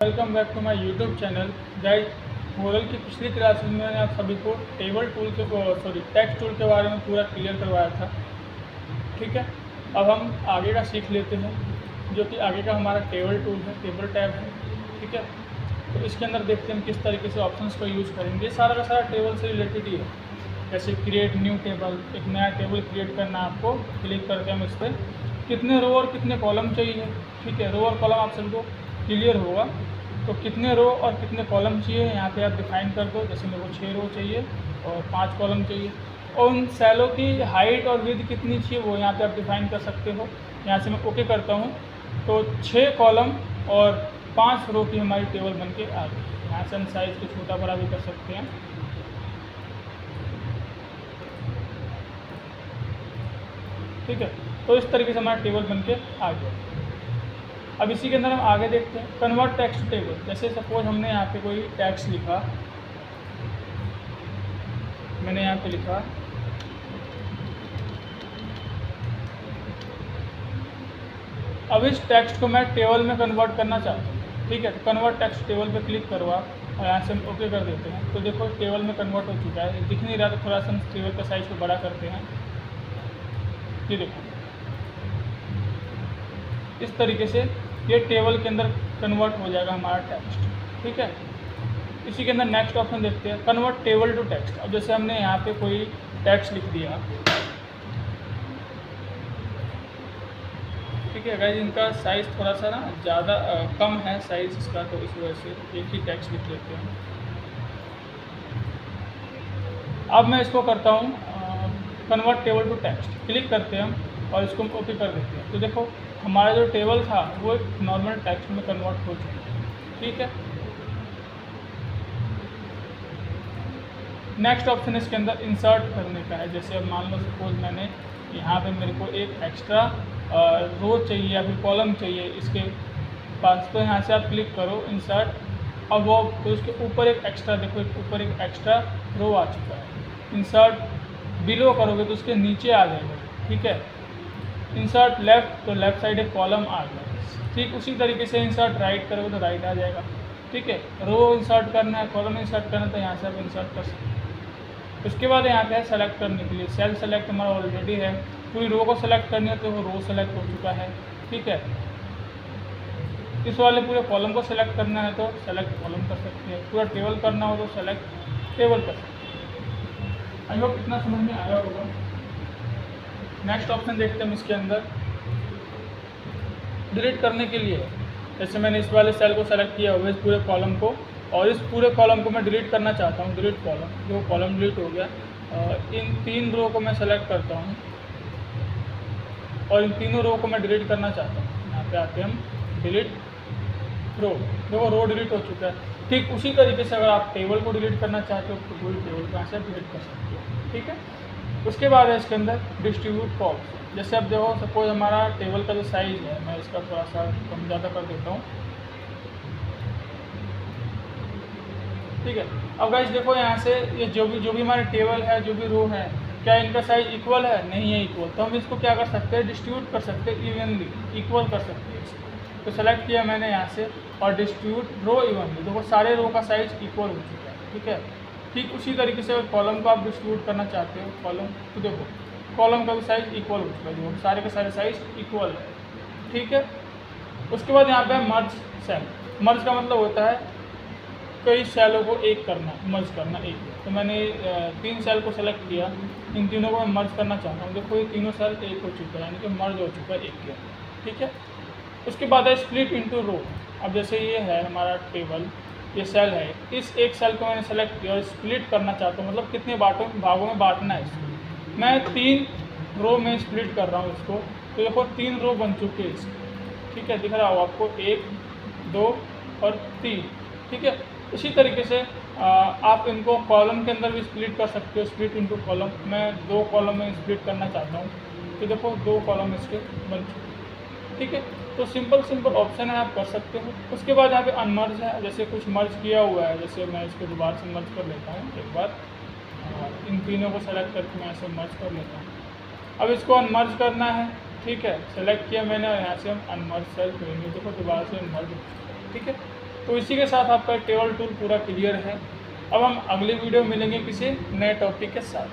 Welcome back to my YouTube channel guys. Moral की पिछली class में मैंने आप सभी को टेबल टूल के टेक्स्ट टूल के बारे में पूरा क्लियर करवाया था। ठीक है, अब हम आगे का सीख लेते हैं, जो कि आगे का हमारा टेबल टूल है, टेबल टैब है। ठीक है, तो इसके अंदर देखते हैं हम किस तरीके से ऑप्शंस का यूज़ करेंगे। ये सारा का सारा टेबल से रिलेटेड ही है। जैसे क्रिएट न्यू टेबल, एक नया टेबल क्रिएट करना, आपको क्लिक करके हम इस पर कितने रो और कितने कॉलम चाहिए। ठीक है, रो और कॉलम आप सबको क्लियर होगा। तो कितने रो और कितने कॉलम चाहिए यहाँ पे आप डिफाइन कर दो। जैसे मेरे को 6 रो चाहिए और 5 कॉलम चाहिए, और उन सेलों की हाइट और विड्थ कितनी चाहिए वो यहाँ पे आप डिफाइन कर सकते हो। यहाँ से मैं ओके करता हूँ तो 6 कॉलम और 5 रो की हमारी टेबल बन के आ गई। यहाँ से हम साइज़ को छोटा बड़ा भी कर सकते हैं। ठीक है, तो इस तरीके से हमारा टेबल बन के आ गया। अब इसी के अंदर हम आगे देखते हैं कन्वर्ट टेक्स्ट टेबल। जैसे सपोज हमने यहाँ पे कोई टेक्स्ट लिखा, मैंने यहाँ पे लिखा अब इस टेक्स्ट को मैं टेबल में कन्वर्ट करना चाहता हूँ। ठीक है, तो कन्वर्ट टेक्स्ट टेबल पे क्लिक करवा और यहाँ से हम ओके कर देते हैं। तो देखो टेबल में कन्वर्ट हो चुका है, दिख नहीं रहा तो थोड़ा सा हम टेबल का साइज़ को बड़ा करते हैं। ये देखो इस तरीके से ये टेबल के अंदर कन्वर्ट हो जाएगा हमारा टेक्स्ट। ठीक है, इसी के अंदर नेक्स्ट ऑप्शन देखते हैं कन्वर्ट टेबल टू टेक्स्ट। अब जैसे हमने यहाँ पे कोई टेक्स्ट लिख दिया, ठीक है गाइस, इनका साइज़ थोड़ा सा ना ज़्यादा कम है साइज़ इसका, तो इस वजह से एक ही टेक्स्ट लिख लेते हैं। अब मैं इसको करता हूँ convert table to text, click करते हैं हम और इसको ओके कर देते हैं। तो देखो हमारा जो टेबल था वो एक नॉर्मल टेक्स्ट में कन्वर्ट हो चुका है। ठीक है, नेक्स्ट ऑप्शन इसके अंदर इंसर्ट करने का है। जैसे अब मान लो सपोज मैंने यहाँ पे मेरे को एक एक्स्ट्रा रो चाहिए या फिर कॉलम चाहिए इसके पास, तो यहाँ से आप क्लिक करो इंसर्ट। अब वो तो उसके ऊपर एक एक्स्ट्रा, देखो ऊपर एक एक्स्ट्रा रो आ चुका है। इंसर्ट बिलो करोगे तो उसके नीचे आ जाएगा। ठीक है, इंसर्ट लेफ़्ट तो लेफ़्ट साइड एक कॉलम आ गया। ठीक उसी तरीके से इंसर्ट राइट करोगे तो राइट आ जाएगा। ठीक है, रो इंसर्ट करना है, कॉलम इंसर्ट करना है, तो यहाँ से आप इंसर्ट कर सकते हैं। उसके बाद यहाँ पे है सेलेक्ट करने के लिए, सेल सेलेक्ट हमारा ऑलरेडी है। पूरी रो को सेलेक्ट करनी है तो वो रो सेलेक्ट हो चुका है। ठीक है, इस वाले पूरे कॉलम को सेलेक्ट करना है तो सेलेक्ट कॉलम कर सकते हैं। पूरा टेबल करना हो तो सेलेक्ट टेबल कर सकते हैं। आई होप इतना समझ में आया होगा। नेक्स्ट ऑप्शन देखते हैं हम इसके अंदर डिलीट करने के लिए। जैसे मैंने इस वाले सेल को सेलेक्ट किया हुआ है, इस पूरे कॉलम को, और इस पूरे कॉलम को मैं डिलीट करना चाहता हूँ। डिलीट कॉलम, जो कॉलम डिलीट हो गया, इन 3 रो को मैं सेलेक्ट करता हूँ और इन तीनों रो को मैं डिलीट करना चाहता हूँ। यहाँ पे आते हैं हम डिलीट रो, देखो रो डिलीट हो चुका है। ठीक उसी तरीके से अगर आप टेबल को डिलीट करना चाहते हो तो पूरी टेबल को यहाँ से डिलीट कर सकते हो। ठीक है, उसके बाद है इसके अंदर डिस्ट्रीब्यूट कॉल्स। जैसे अब देखो सपोज हमारा टेबल का जो साइज़ है, मैं इसका थोड़ा सा कम ज़्यादा कर देता हूँ। ठीक है, अब गाइस देखो यहाँ से ये जो भी हमारे टेबल है, जो भी रो है, क्या इनका साइज़ इक्वल है? नहीं है इक्वल। तो हम इसको क्या कर सकते हैं, डिस्ट्रीब्यूट कर सकते हैं इवनली, इक्वल कर सकते हैं इसको। तो सेलेक्ट किया मैंने यहाँ से और डिस्ट्रीब्यूट रो इवनली, देखो सारे रो का साइज़ इक्वल हो चुका है। ठीक है, ठीक उसी तरीके से अगर कॉलम को आप डिस्ट्रीब्यूट करना चाहते हो, कॉलम तो देखो कॉलम का भी साइज़ इक्वल हो चुका है, देखो सारे के सारे साइज़ इक्वल है। ठीक है, उसके बाद यहाँ पे मर्ज सेल। मर्ज का मतलब होता है कई सेलों को एक करना, मर्ज करना एक। तो मैंने 3 सेल को सेलेक्ट किया, इन तीनों को मैं मर्ज करना चाहता हूँ। देखो ये तीनों सेल एक हो चुका है, यानी कि मर्ज हो चुका है एक के। ठीक है, उसके बाद है स्प्लिट इनटू रो। अब जैसे ये है हमारा टेबल, ये सेल है, इस एक सेल को मैंने सेलेक्ट किया और स्प्लिट करना चाहता हूँ, मतलब कितने भागों में बांटना है इसको। मैं 3 रो में स्प्लिट कर रहा हूँ इसको। तो देखो 3 रो बन चुके हैं इसके। ठीक है, दिख रहा हो आपको 1, 2 और 3। ठीक है, इसी तरीके से आप इनको कॉलम के अंदर भी स्प्लिट कर सकते हो, स्प्लिट इनटू कॉलम। मैं 2 कॉलम में स्प्लिट करना चाहता हूँ, तो देखो 2 कॉलम इसके बन चुके। ठीक है, तो सिंपल ऑप्शन है, आप कर सकते हो। उसके बाद यहाँ पे अनमर्ज है, जैसे कुछ मर्ज किया हुआ है, जैसे मैं इसको दोबारा से मर्ज कर लेता हूँ एक बार। इन तीनों को सेलेक्ट करके मैं ऐसे मर्ज कर लेता हूँ। अब इसको अनमर्ज करना है। ठीक है, सेलेक्ट किया मैंने और यहाँ से हम अनमर्ज सेल करेंगे, देखो दोबारा से अनमर्ज। ठीक है, तो इसी के साथ आपका टेबल टूल पूरा क्लियर है। अब हम अगले वीडियो में मिलेंगे किसी नए टॉपिक के साथ।